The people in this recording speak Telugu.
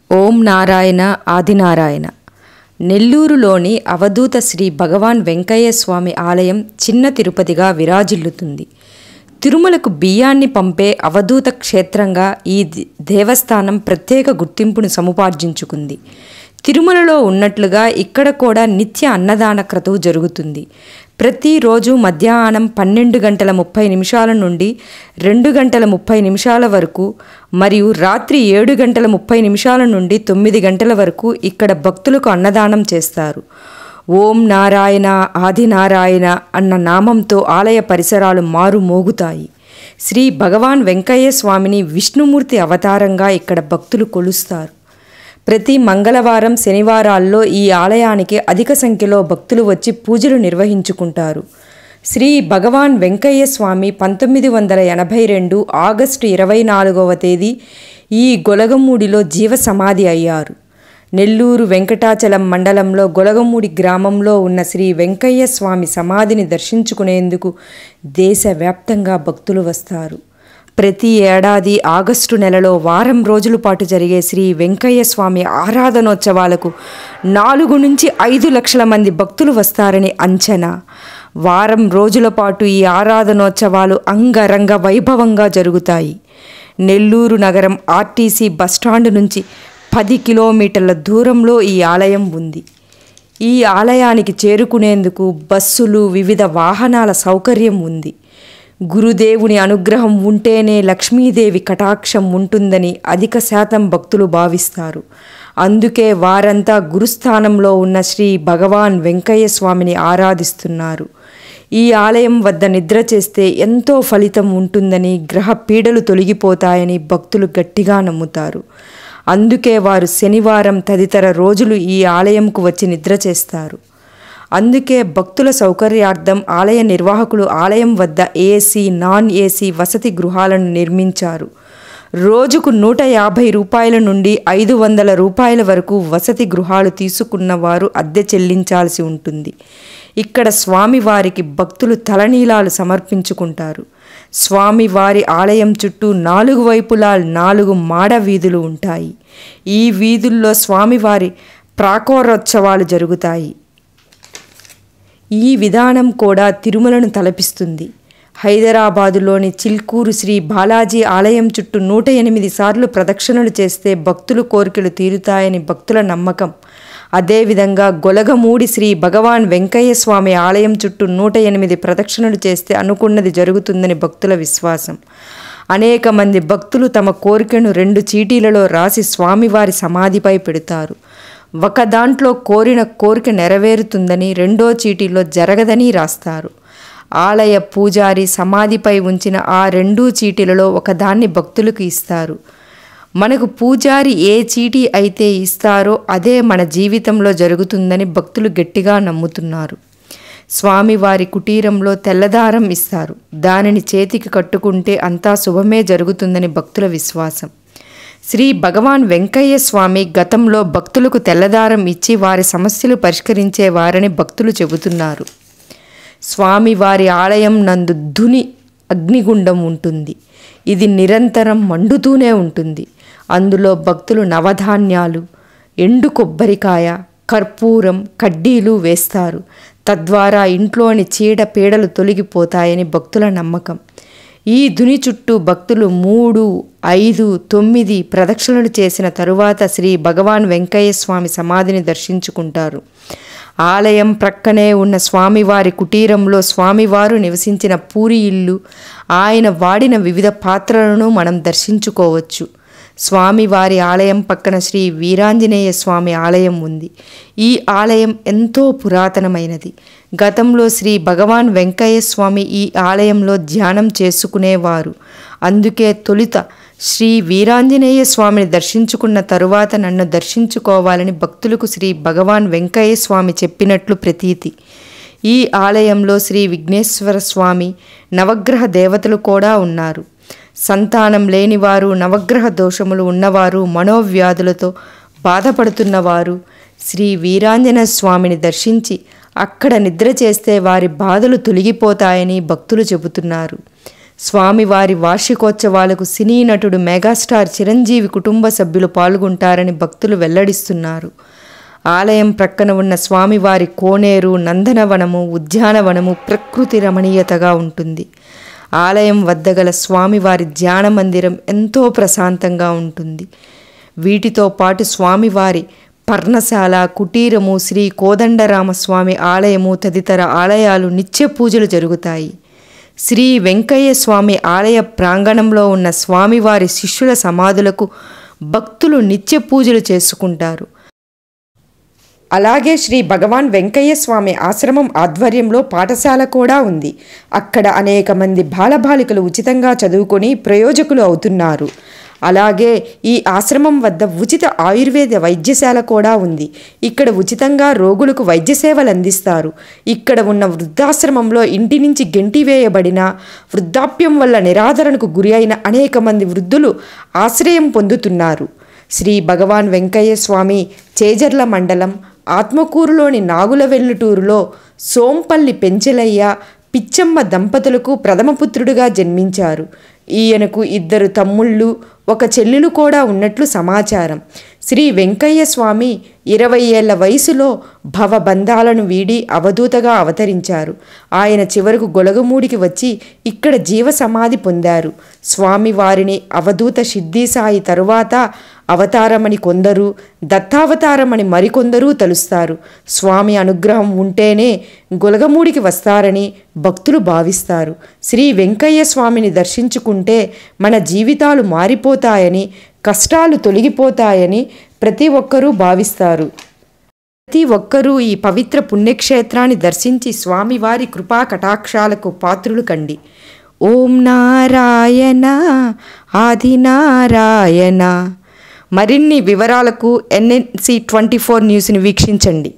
ఓం నారాయణ ఆదినారాయణ. నెల్లూరులోని అవధూత శ్రీ భగవాన్ వెంకయ్య స్వామి ఆలయం చిన్న తిరుపతిగా విరాజిల్లుతుంది. తిరుమలకు బియ్యాన్ని పంపే అవధూత క్షేత్రంగా ఈ దేవస్థానం ప్రత్యేక గుర్తింపును సముపార్జించుకుంది. తిరుమలలో ఉన్నట్లుగా ఇక్కడ కూడా నిత్య అన్నదాన క్రతువు జరుగుతుంది. ప్రతిరోజు మధ్యాహ్నం 12:30 నుండి 2:30 వరకు మరియు రాత్రి 7:30 నుండి 9 వరకు ఇక్కడ భక్తులకు అన్నదానం చేస్తారు. ఓం నారాయణ ఆదినారాయణ అన్న నామంతో ఆలయ పరిసరాలు మారుమోగుతాయి. శ్రీ భగవాన్ వెంకయ్య స్వామిని విష్ణుమూర్తి అవతారంగా ఇక్కడ భక్తులు కొలుస్తారు. ప్రతి మంగళవారం శనివారాల్లో ఈ ఆలయానికి అధిక సంఖ్యలో భక్తులు వచ్చి పూజలు నిర్వహించుకుంటారు. శ్రీ భగవాన్ వెంకయ్య స్వామి 1982 ఆగస్టు 24వ తేదీ ఈ గొలగమూడిలో జీవ సమాధి అయ్యారు. నెల్లూరు వెంకటాచలం మండలంలో గొలగమూడి గ్రామంలో ఉన్న శ్రీ వెంకయ్య స్వామి సమాధిని దర్శించుకునేందుకు దేశవ్యాప్తంగా భక్తులు వస్తారు. ప్రతి ఏడాది ఆగస్టు నెలలో వారం రోజుల పాటు జరిగే శ్రీ వెంకయ్య స్వామి ఆరాధనోత్సవాలకు 4 నుంచి 5 లక్షల మంది భక్తులు వస్తారని అంచనా. వారం రోజుల పాటు ఈ ఆరాధనోత్సవాలు అంగరంగ వైభవంగా జరుగుతాయి. నెల్లూరు నగరం ఆర్టీసీ బస్టాండ్ నుంచి 10 కిలోమీటర్ల దూరంలో ఈ ఆలయం ఉంది. ఈ ఆలయానికి చేరుకునేందుకు బస్సులు, వివిధ వాహనాల సౌకర్యం ఉంది. గురుదేవుని అనుగ్రహం ఉంటేనే లక్ష్మీదేవి కటాక్షం ఉంటుందని అధిక శాతం భక్తులు భావిస్తారు. అందుకే వారంతా గురుస్థానంలో ఉన్న శ్రీ భగవాన్ వెంకయ్య స్వామిని ఆరాధిస్తున్నారు. ఈ ఆలయం వద్ద నిద్ర చేస్తే ఎంతో ఫలితం ఉంటుందని, గ్రహ పీడలు తొలగిపోతాయని భక్తులు గట్టిగా నమ్ముతారు. అందుకే వారు శనివారం తదితర రోజులు ఈ ఆలయంకు వచ్చి నిద్ర చేస్తారు. అందుకే భక్తుల సౌకర్యార్థం ఆలయ నిర్వాహకులు ఆలయం వద్ద ఏసీ, నాన్ ఏసీ వసతి గృహాలను నిర్మించారు. రోజుకు 150 రూపాయల నుండి 500 రూపాయల వరకు వసతి గృహాలు తీసుకున్న వారు అద్దె చెల్లించాల్సి ఉంటుంది. ఇక్కడ స్వామివారికి భక్తులు తలనీలాలు సమర్పించుకుంటారు. స్వామివారి ఆలయం చుట్టూ 4 వైపులా 4 మాడ వీధులు ఉంటాయి. ఈ వీధుల్లో స్వామివారి ప్రాకారోత్సవాలు జరుగుతాయి. ఈ విధానం కూడా తిరుమలను తలపిస్తుంది. హైదరాబాదులోని చిల్కూరు శ్రీ బాలాజీ ఆలయం చుట్టూ 108 సార్లు ప్రదక్షిణలు చేస్తే భక్తుల కోరికలు తీరుతాయని భక్తుల నమ్మకం. అదేవిధంగా గొలగమూడి శ్రీ భగవాన్ వెంకయ్య స్వామి ఆలయం చుట్టూ 108 ప్రదక్షిణలు చేస్తే అనుకున్నది జరుగుతుందని భక్తుల విశ్వాసం. అనేక మంది భక్తులు తమ కోరికను 2 చీటీలలో రాసి స్వామివారి సమాధిపై పెడతారు. ఒక దాంట్లో కోరిన కోరిక నెరవేరుతుందని, 2వ చీటీలో జరగదని రాస్తారు. ఆలయ పూజారి సమాధిపై ఉంచిన ఆ 2 చీటీలలో ఒకదాన్ని భక్తులకు ఇస్తారు. మనకు పూజారి ఏ చీటీ అయితే ఇస్తారో అదే మన జీవితంలో జరుగుతుందని భక్తులు గట్టిగా నమ్ముతున్నారు. స్వామివారి కుటీరంలో తెల్లదారం ఇస్తారు. దానిని చేతికి కట్టుకుంటే అంతా శుభమే జరుగుతుందని భక్తుల విశ్వాసం. శ్రీ భగవాన్ వెంకయ్య స్వామి గతంలో భక్తులకు తెల్లదారం ఇచ్చి వారి సమస్యలు పరిష్కరించేవారని భక్తులు చెబుతున్నారు. స్వామివారి ఆలయం నందు ధుని అగ్నిగుండం ఉంటుంది. ఇది నిరంతరం మండుతూనే ఉంటుంది. అందులో భక్తులు నవధాన్యాలు, ఎండు కొబ్బరికాయ, కర్పూరం, కడ్డీలు వేస్తారు. తద్వారా ఇంట్లోని చీడ పీడలు తొలగిపోతాయని భక్తుల నమ్మకం. ఈ ధుని చుట్టూ భక్తులు 3, 5, 9 ప్రదక్షిణలు చేసిన తరువాత శ్రీ భగవాన్ వెంకయ్య స్వామి సమాధిని దర్శించుకుంటారు. ఆలయం ప్రక్కనే ఉన్న స్వామివారి కుటీరంలో స్వామివారు నివసించిన పూరి ఇల్లు, ఆయన వాడిన వివిధ పాత్రలను మనం దర్శించుకోవచ్చు. స్వామివారి ఆలయం పక్కన శ్రీ వీరాంజనేయ స్వామి ఆలయం ఉంది. ఈ ఆలయం ఎంతో పురాతనమైనది. గతంలో శ్రీ భగవాన్ వెంకయ్య స్వామి ఈ ఆలయంలో ధ్యానం చేసుకునేవారు. అందుకే తొలుత శ్రీ వీరాంజనేయ స్వామిని దర్శించుకున్న తరువాత నన్ను దర్శించుకోవాలని భక్తులకు శ్రీ భగవాన్ వెంకయ్య స్వామి చెప్పినట్లు ప్రతీతి. ఈ ఆలయంలో శ్రీ విఘ్నేశ్వర స్వామి, నవగ్రహ దేవతలు కూడా ఉన్నారు. సంతానం లేనివారు, నవగ్రహ దోషములు ఉన్నవారు, మనోవ్యాధులతో బాధపడుతున్నవారు శ్రీ వీరాంజనేయ స్వామిని దర్శించి అక్కడ నిద్ర చేస్తే వారి బాధలు తొలగిపోతాయని భక్తులు చెబుతున్నారు. స్వామివారి వార్షికోత్సవాలకు సినీ నటుడు మెగాస్టార్ చిరంజీవి కుటుంబ సభ్యులు పాల్గొంటారని భక్తులు వెల్లడిస్తున్నారు. ఆలయం ప్రక్కన ఉన్న స్వామివారి కోనేరు, నందనవనము, ఉద్యానవనము ప్రకృతి రమణీయతగా ఉంటుంది. ఆలయం వద్ద గల స్వామివారి ధ్యాన మందిరం ఎంతో ప్రశాంతంగా ఉంటుంది. వీటితో పాటు స్వామివారి పర్ణశాల, కుటీరము, శ్రీ కోదండరామస్వామి ఆలయము తదితర ఆలయాలు నిత్య పూజలు జరుగుతాయి. శ్రీ వెంకయ్య స్వామి ఆలయ ప్రాంగణంలో ఉన్న స్వామివారి శిష్యుల సమాధులకు భక్తులు నిత్య పూజలు చేసుకుంటారు. అలాగే శ్రీ భగవాన్ వెంకయ్య స్వామి ఆశ్రమం ఆధ్వర్యంలో పాఠశాల కూడా ఉంది. అక్కడ అనేక మంది బాలబాలికలు ఉచితంగా చదువుకొని ప్రయోజకులు అవుతున్నారు. అలాగే ఈ ఆశ్రమం వద్ద ఉచిత ఆయుర్వేద వైద్యశాల కూడా ఉంది. ఇక్కడ ఉచితంగా రోగులకు వైద్య సేవలు అందిస్తారు. ఇక్కడ ఉన్న వృద్ధాశ్రమంలో ఇంటి నుంచి గెంటివేయబడిన, వృద్ధాప్యం వల్ల నిరాదరణకు గురి అయిన అనేక మంది వృద్ధులు ఆశ్రయం పొందుతున్నారు. శ్రీ భగవాన్ వెంకయ్య స్వామి చేజర్ల మండలం ఆత్మకూరులోని నాగులవెల్లుటూరులో సోంపల్లి పెంచెలయ్య, పిచ్చమ్మ దంపతులకు ప్రథమ పుత్రుడిగా జన్మించారు. ఈయనకు 2 తమ్ముళ్ళు, 1 చెల్లెలు కూడా ఉన్నట్లు సమాచారం. శ్రీ వెంకయ్య స్వామి 20 ఏళ్ల వయసులో భవబంధాలను వీడి అవధూతగా అవతరించారు. ఆయన చివరకు గొలగమూడికి వచ్చి ఇక్కడ జీవ సమాధి పొందారు. స్వామివారిని అవధూత సిద్ధిసాయి తరువాత అవతారమని కొందరు, దత్తావతారమని మరికొందరు తలుస్తారు. స్వామి అనుగ్రహం ఉంటేనే గొలగమూడికి వస్తారని భక్తులు భావిస్తారు. శ్రీ వెంకయ్య స్వామిని దర్శించుకుంటే మన జీవితాలు మారిపోతాయని, కష్టాలు తొలగిపోతాయని ప్రతి ఒక్కరూ భావిస్తారు. ప్రతి ఒక్కరూ ఈ పవిత్ర పుణ్యక్షేత్రాన్ని దర్శించి స్వామివారి కృపా కటాక్షాలకు పాత్రులు కండి. ఓం నారాయణ ఆదినారాయణ. మరిన్ని వివరాలకు NNC 24 న్యూస్ని వీక్షించండి.